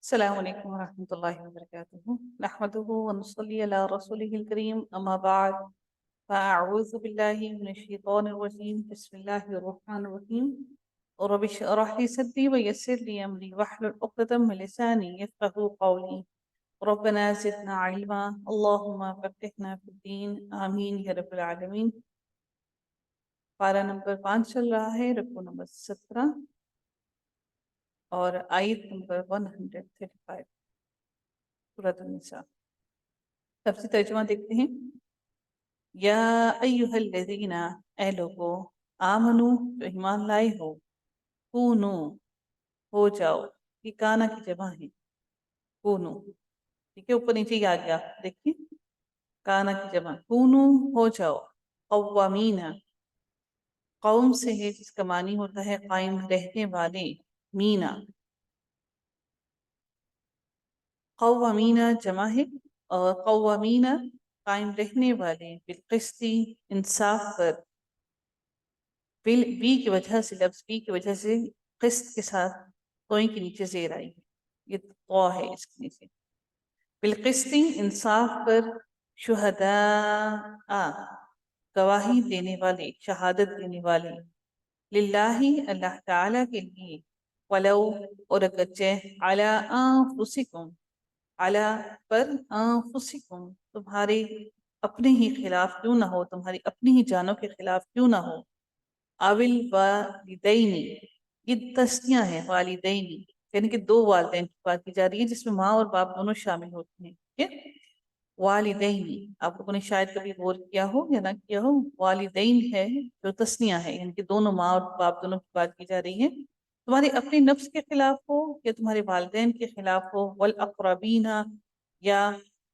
السلام عليكم ورحمة الله وبركاته. نحمده ونصلي على رسوله الكريم، أما بعد، فأعوذ بالله من الشيطان الرجيم. بسم الله الرحمن الرحيم. رب اشرح لي صدري ويسر لي أمري واحلل عقدة من لساني يفقهوا قولي. ربنا زدنا علما، اللهم فقهنا في الدين، آمين یا رب العالمین. پارہ نمبر 5 چل رہا ہے، رکوع نمبر 17 اور آیت نمبر 135، سورۃ النساء. تفسیر ترجمہ دیکھتے ہیں. یا ایہا الذین، اے لوگو، آمنو، جو ایمان لائے ہو، کونو، ہو جاؤ. یہ کانا کی جمع ہے، کونو. ٹھیک ہے، اوپر نیچے ہی آ گیا، دیکھیے، کانا کی جمع، کونو، ہو جاؤ. قوامین، قوم سے ہے جس کا معنی ہوتا ہے قائم رہنے والے. مینا، قوامین جمع ہے، اور قوامین قائم رہنے والے، بالقسط، انصاف پر. بی کی وجہ سے، لفظ بی کی وجہ سے قسط کے ساتھ توئیں کے نیچے زیر آئی ہے، یہ تو ہے اس کے نیچے. بالقسط، انصاف پر. شہداء، گواہی دینے والے، شہادت دینے والے. للہ، اللہ تعالیٰ کے لیے. ولو، اور اگرچہ، علی انفسکم، علی پر، انفسکم، تمہارے اپنے ہی خلاف کیوں نہ ہو، تمہاری اپنی ہی جانوں کے خلاف کیوں نہ ہو. اول والدین، یہ تسنیہ ہے، والدین یعنی کہ دو والدین کی بات کی جا رہی ہے، جس میں ماں اور باپ دونوں شامل ہوتے ہیں. ٹھیک ہے، والدین، آپ لوگوں نے شاید کبھی غور کیا ہو یا نہ کیا ہو، والدین ہے جو تسنیہ ہے، یعنی کہ دونوں ماں اور باپ دونوں کی بات کی جا رہی ہے. تمہارے اپنے نفس کے خلاف ہو یا تمہارے والدین کے خلاف ہو. والاقربین، یا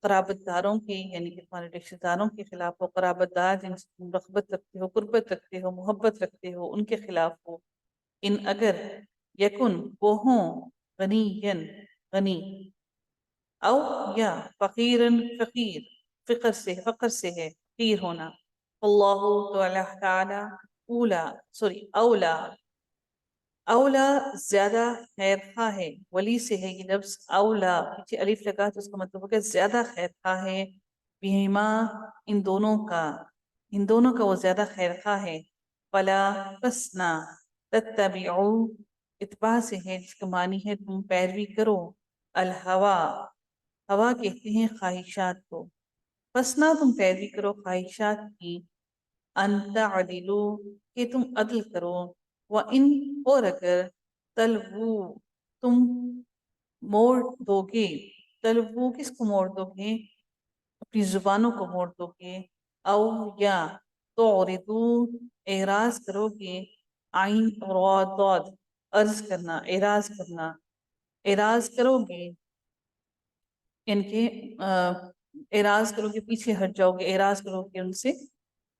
قرابت داروں کے، یعنی کہ تمہارے رشتہ داروں کے خلاف ہو. قرابت دار جن سے تم رغبت رکھتے ہو، قربت رکھتے ہو، محبت رکھتے ہو، ان کے خلاف ہو. ان اگر، یکن، وہ ہوں، غنین، غنی، او یا فقیرن، فقیر، فقر سے ہے، فقیر ہونا. اللہ، تو اللہ تعالی، اولا، اولا زیادہ خیر خواہ ہے. ولی سے ہے یہ لفظ. اولا پیچھے الف لگا تو اس کا مطلب ہوگا زیادہ خیر خواہ ہے. بہما، ان دونوں کا وہ زیادہ خیر خواہ ہے. فلا، پس نہ. تتبعوا، اتباع سے ہے جس کا معنی ہے تم پیروی کرو. الہوا، ہوا کہتے ہیں خواہشات کو. پس نہ تم پیروی کرو خواہشات کی. ان تعدلوا، کہ تم عدل کرو. وَإِن، اور اگر، تلوو، تم موڑ دو گے. تلوو کس کو موڑ دو گے؟ اپنی زبانوں کو موڑ دو گے. او یا تعرضو، اعراض کرو گے. عین را ضاد، عرض کرنا، اعراض کرنا. اعراض کرو گے، ان کے اعراض کرو گے، پیچھے ہٹ جاؤ گے، اعراض کرو گے ان سے.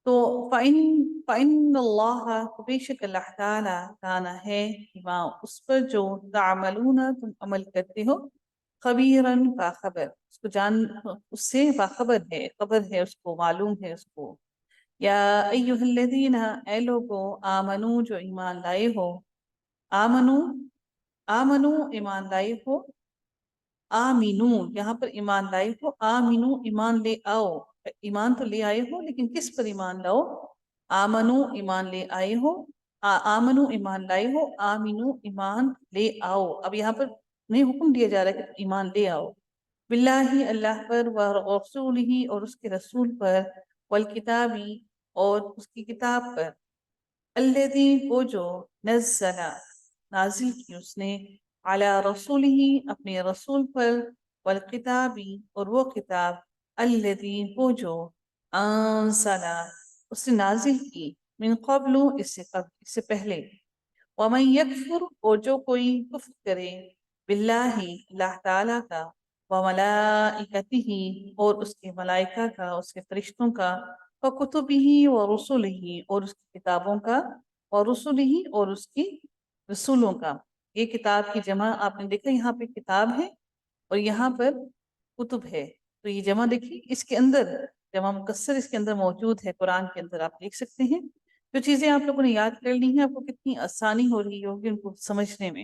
تو فَإِنَّ اللَّهَ، بے شک اللہ تعالیٰ، کانا ہے، بما، اس پر جو تعملون، تم عمل کرتے ہو. خبیراً، باخبر، اس کو اس سے باخبر ہے، خبر ہے اس کو، معلوم ہے اس کو. یا ایہا الذین، اے لوگو، آمنو، جو ایمان لائے ہو. آمنو، آمنو، ایمان لائے ہو. آمینو، یہاں پر ایمان لائے ہو. آمینو، ایمان لے آؤ. ایمان تو لے آئے ہو، لیکن کس پر ایمان لاؤ؟ آمنو، ایمان لے آئے ہو. آمنو، ایمان لائے ہو. آمینو، ایمان لے آؤ. اب یہاں پر نہیں حکم دیا جا رہا ہے کہ ایمان لے آؤ. باللہ، اللہ پر. ورسولہ، اور اس کے رسول پر. والکتابی، اور اس کی کتاب پر. الذی، وہ جو، نزل، نازل کی اس نے. علی رسولہ، اپنے رسول پر. والکتابی، اور وہ کتاب. الذی، وہ جو، انزل، اس نے نازل کی. من قبل، اس سے پہلے. ومن یکفر، اور جو کوئی کفر کرے. باللہ، اللہ تعالیٰ کا. وملائکتہ، اور اس کے ملائکہ کا، اس کے فرشتوں کا. وکتبہ، ورسلہ، اور اس کی کتابوں کا. ورسلہ، اور اس کی رسولوں کا. یہ کتاب کی جمع آپ نے دیکھا، یہاں پہ کتاب ہے اور یہاں پر کتب ہے. تو یہ جمع دیکھیے، اس کے اندر جمع مکسر اس کے اندر موجود ہے. قرآن کے اندر آپ دیکھ سکتے ہیں. جو چیزیں آپ لوگوں نے یاد کر لی ہیں، آپ کو کتنی آسانی ہو رہی ہوگی ان کو سمجھنے میں.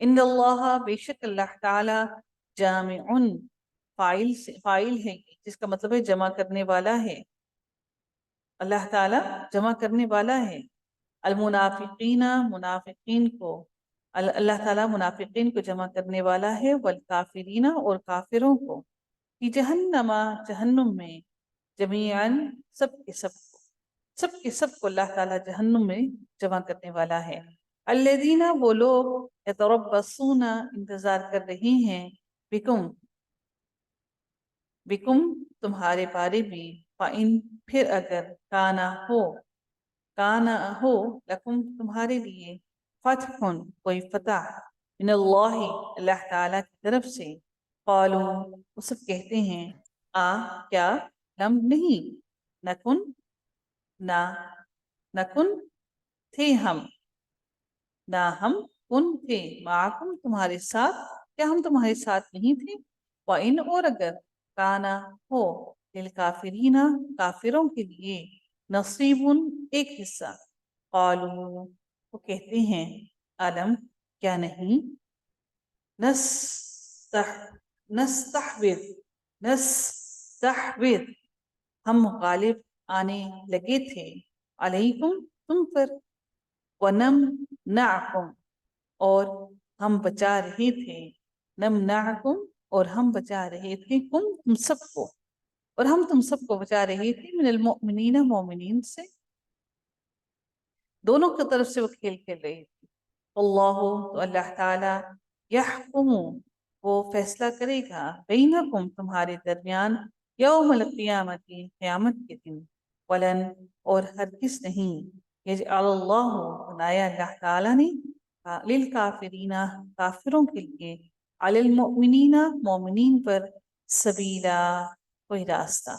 ان اللہ بے شک اللہ تعالی جامع فائل ہے جس کا مطلب ہے جمع کرنے والا ہے. اللہ تعالی جمع کرنے والا ہے. المنافقین منافقین کو اللہ تعالیٰ منافقین کو جمع کرنے والا ہے. والکافرین اور کافروں کو فی جہنم جہنم میں جمیعاً سب کے سب کو اللہ تعالیٰ جہنم میں جمع کرنے والا ہے. الذین وہ لوگ یتربصون انتظار کر رہے ہیں بکم تمہارے بارے میں. فَإِن پھر اگر کانا ہو لکم تمہارے لیے فتح کوئی فتح من اللہ اللہ تعالیٰ کی طرف سے. قالو وہ سب کہتے ہیں کیا لم نہیں نکن نہ نکن تھے ہم نہ ہم کن تھے معکم تمہارے ساتھ کیا ہم تمہارے ساتھ نہیں تھے. وَإِنْ اور اگر کانا ہو للکافرین کافروں کے لیے نصیب ایک حصہ. قالو وہ کہتے ہیں علم کیا نہیں نستحوذ ہم غالب آنے لگے تھے علیکم تم پر. ونمنعکم اور ہم بچا رہے تھے نمنعکم اور ہم بچا رہے تھے تم سب کو اور ہم تم سب کو بچا رہے تھے من المؤمنین مومنین سے. دونوں کی طرف سے وہ کھیل کھیل رہی تھی. اللہ تو اللہ تعالی یحکم وہ فیصلہ کرے گا بینکم تمہارے درمیان یوم القیامت قیامت کے دن. ولن اور ہرگز نہیں یجعل اللہ بنایا اللہ تعالی نے للکافرین کافروں کے لیے علی المؤمنین مومنین پر سبیلا کوئی راستہ.